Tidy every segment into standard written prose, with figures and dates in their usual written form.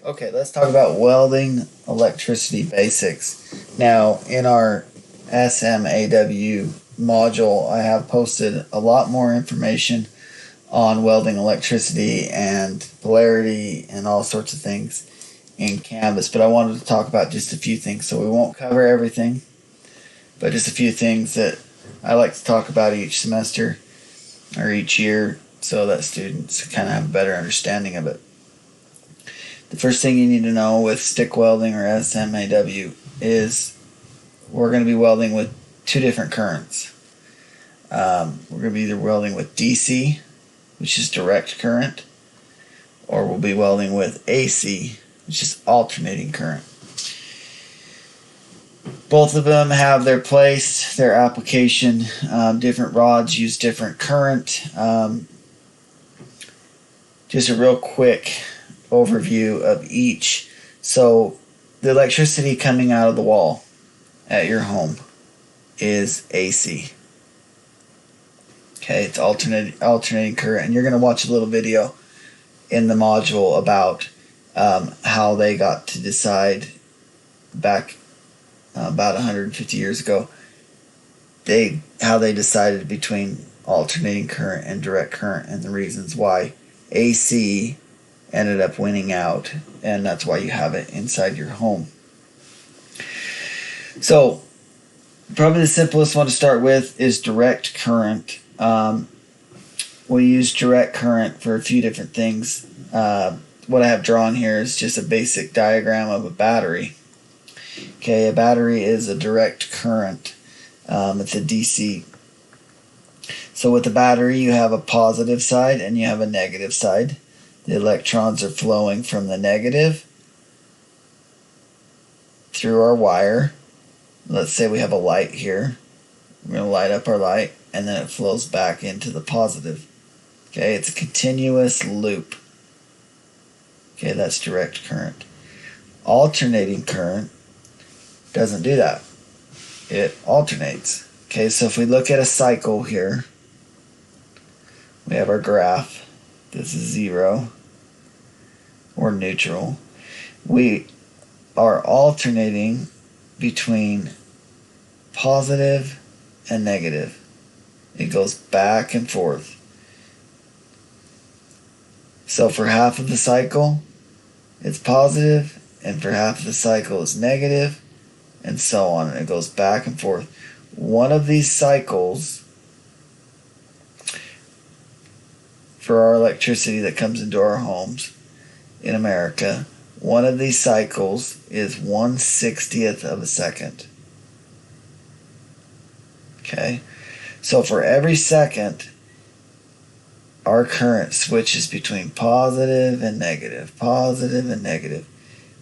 Okay, let's talk about welding electricity basics. Now, in our SMAW module, I have posted a lot more information on welding electricity and polarity and all sorts of things in Canvas, but I wanted to talk about just a few things. So we won't cover everything, but just a few things that I like to talk about each semester or each year so that students kind of have a better understanding of it. The first thing you need to know with stick welding or SMAW is we're going to be welding with two different currents. We're going to be either welding with DC, which is direct current, or we'll be welding with AC, which is alternating current. Both of them have their place, their application. Different rods use different current. Just a real quick overview of each. So the electricity coming out of the wall at your home is AC. Okay, it's alternating current, and you're going to watch a little video in the module about how they got to decide back about 150 years ago how they decided between alternating current and direct current, and the reasons why AC ended up winning out, and that's why you have it inside your home. So probably the simplest one to start with is direct current. We use direct current for a few different things. What I have drawn here is just a basic diagram of a battery. Okay, a battery is a direct current. It's a DC. So with the battery, you have a positive side and you have a negative side. The electrons are flowing from the negative through our wire. Let's say we have a light here. We're going to light up our light, and then it flows back into the positive. Okay, it's a continuous loop. Okay, that's direct current. Alternating current doesn't do that. It alternates. Okay, so if we look at a cycle here, we have our graph. This is 0 or neutral. We are alternating between positive and negative. It goes back and forth. So for half of the cycle, it's positive, and for half of the cycle, it's negative, and so on. And it goes back and forth. One of these cycles for our electricity that comes into our homes in America, one of these cycles is 1/60th of a second. Okay, so for every second, our current switches between positive and negative, positive and negative.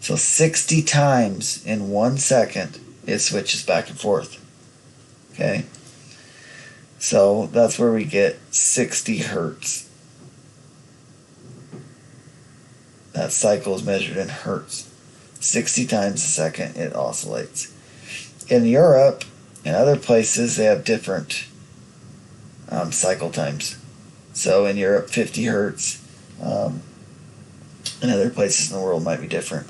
So 60 times in 1 second, it switches back and forth. Okay, so that's where we get 60 hertz. That cycle is measured in hertz. 60 times a second it oscillates. In Europe and other places, they have different cycle times. So in Europe, 50 hertz. In other places in the world might be different.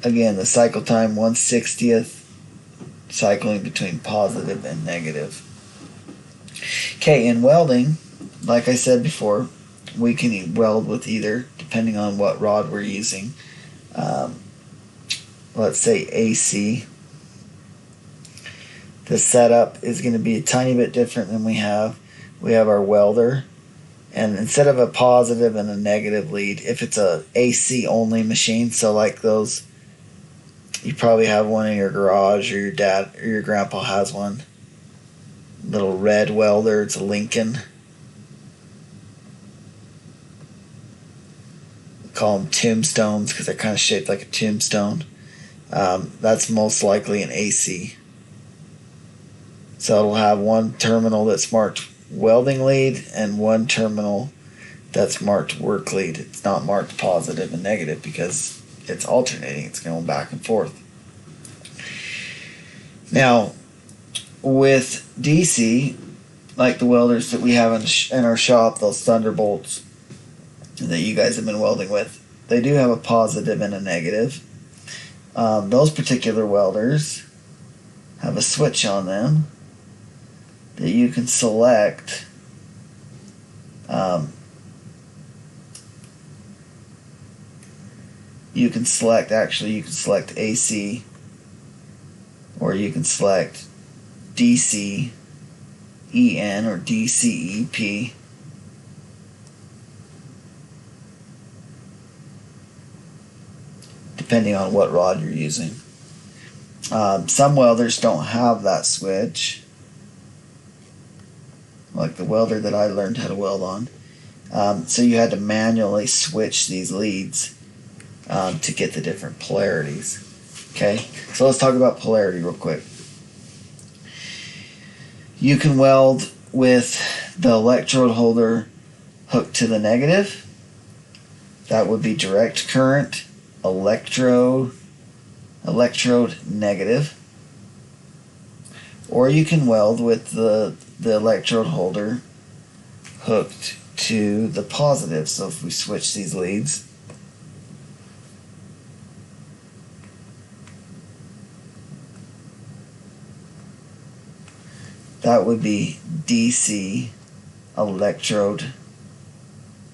Again, the cycle time, 1/60th, cycling between positive and negative. Okay, in welding, like I said before, we can weld with either, depending on what rod we're using. Let's say AC. The setup is going to be a tiny bit different than we have. We have our welder, and instead of a positive and a negative lead, if it's a AC only machine, so like those, you probably have one in your garage, or your dad or your grandpa has one. Little red welder, it's a Lincoln. Call them tombstones because they're kind of shaped like a tombstone. That's most likely an AC. So it'll have one terminal that's marked welding lead and one terminal that's marked work lead. It's not marked positive and negative because it's alternating. It's going back and forth. Now, with DC, like the welders that we have in our shop, those Thunderbolts, that you guys have been welding with, they do have a positive and a negative. Those particular welders have a switch on them that you can select. You can select AC, or you can select DC EN or DCEP. Depending on what rod you're using. Some welders don't have that switch, like the welder that I learned how to weld on. So you had to manually switch these leads to get the different polarities. Okay, so let's talk about polarity real quick. You can weld with the electrode holder hooked to the negative. That would be direct current, electrode negative. Or you can weld with the electrode holder hooked to the positive. So if we switch these leads, that would be DC electrode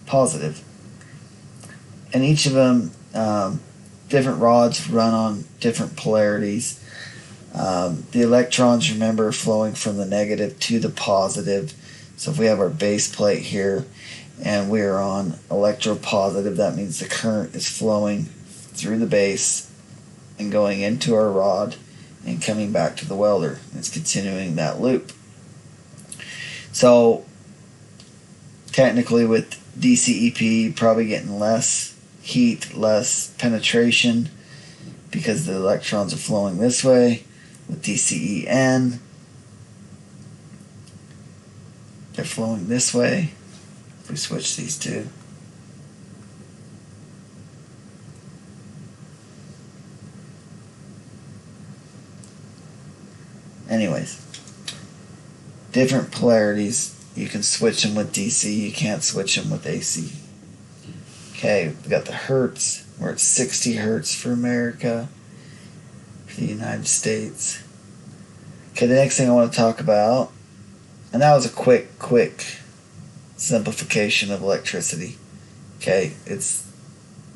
positive. And each of them, different rods run on different polarities. The electrons, remember, are flowing from the negative to the positive. So if we have our base plate here and we are on electropositive, that means the current is flowing through the base and going into our rod and coming back to the welder. It's continuing that loop. So technically with DCEP, probably getting less heat, less penetration, because the electrons are flowing this way. With DCEN, they're flowing this way. If we switch these two, anyways, different polarities. You can switch them with DC, you can't switch them with AC. Okay, we got the hertz. We're at 60 hertz for America, for the United States. Okay, the next thing I want to talk about, and that was a quick simplification of electricity. Okay, it's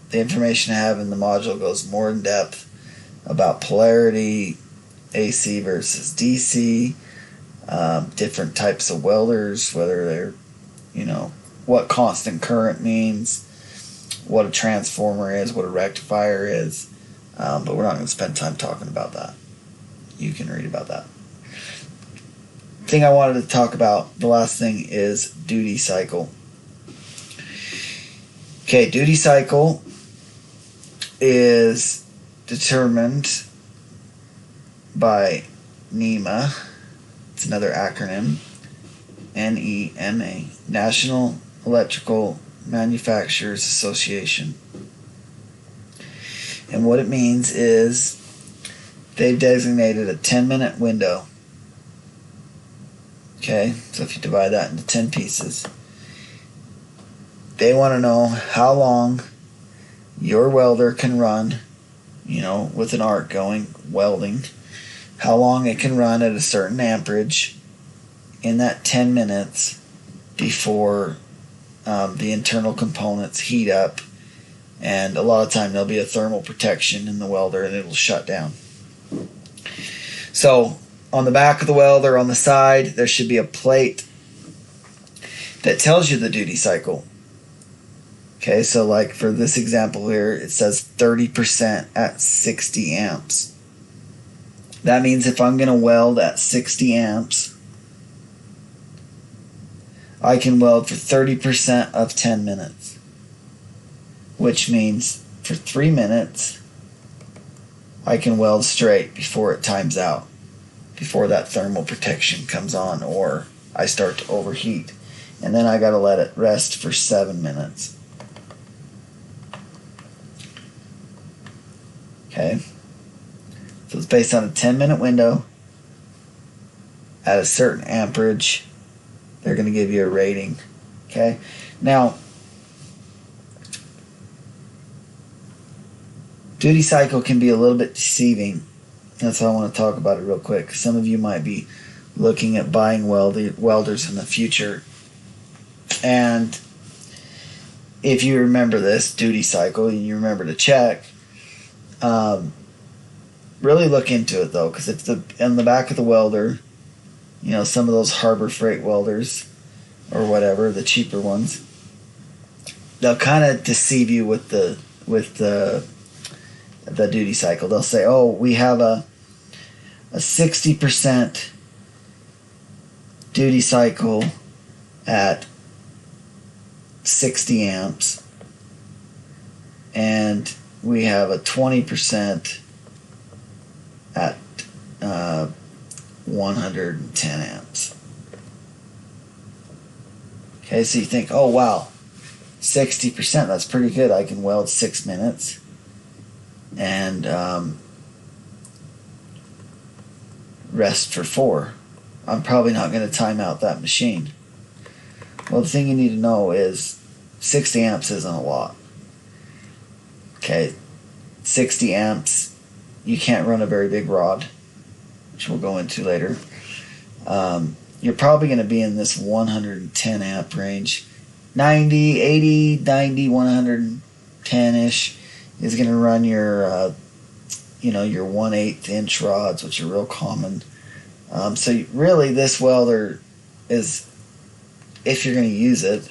the information I have in the module goes more in depth about polarity, AC versus DC, different types of welders, whether they're, what constant current means, what a transformer is, what a rectifier is, but we're not going to spend time talking about that. You can read about that. Thing I wanted to talk about, the last thing, is duty cycle. Okay, duty cycle is determined by NEMA. It's another acronym, NEMA, National Electrical Manufacturers Association. And what it means is they've designated a 10-minute window. Okay, so if you divide that into 10 pieces, they want to know how long your welder can run, with an arc going, welding, how long it can run at a certain amperage in that 10 minutes before the internal components heat up. And a lot of time there'll be a thermal protection in the welder and it'll shut down. So on the back of the welder, on the side, there should be a plate that tells you the duty cycle. Okay, so like for this example here, it says 30% at 60 amps. That means if I'm going to weld at 60 amps, I can weld for 30% of 10 minutes. Which means for 3 minutes, I can weld straight before it times out, before that thermal protection comes on or I start to overheat. And then I got to let it rest for 7 minutes. Okay, so it's based on a 10-minute window at a certain amperage. They're going to give you a rating. Okay, now Duty cycle can be a little bit deceiving. That's why I want to talk about it real quick. Some of you might be looking at buying welders in the future. And if you remember this duty cycle and you remember to check, really look into it though, because if in the back of the welder, you know, some of those Harbor Freight welders or whatever, the cheaper ones, they'll kind of deceive you with the duty cycle. They'll say, "Oh, we have a 60% duty cycle at 60 amps, and we have a 20% at 110 amps." Okay, so you think, oh wow, 60%, that's pretty good. I can weld 6 minutes and rest for 4. I'm probably not going to time out that machine. Well, the thing you need to know is 60 amps isn't a lot. Okay, 60 amps, you can't run a very big rod, which we'll go into later. You're probably going to be in this 110 amp range. 90, 80, 90, 110-ish is going to run your, your 1/8 inch rods, which are real common. So really this welder is, if you're going to use it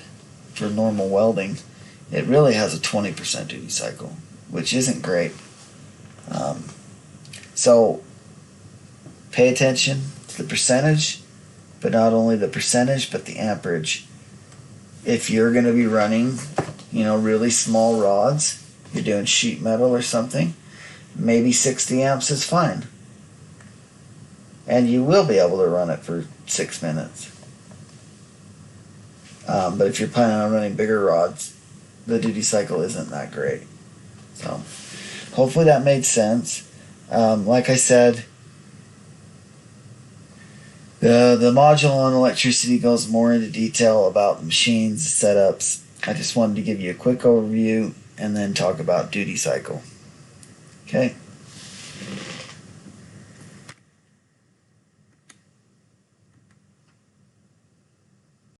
for normal welding, it really has a 20% duty cycle, which isn't great. So pay attention to the percentage, but not only the percentage, but the amperage. If you're going to be running, really small rods, you're doing sheet metal or something, maybe 60 amps is fine. And you will be able to run it for 6 minutes. But if you're planning on running bigger rods, the duty cycle isn't that great. So hopefully that made sense. Like I said, the module on electricity goes more into detail about the machines, setups. I just wanted to give you a quick overview and then talk about duty cycle. Okay.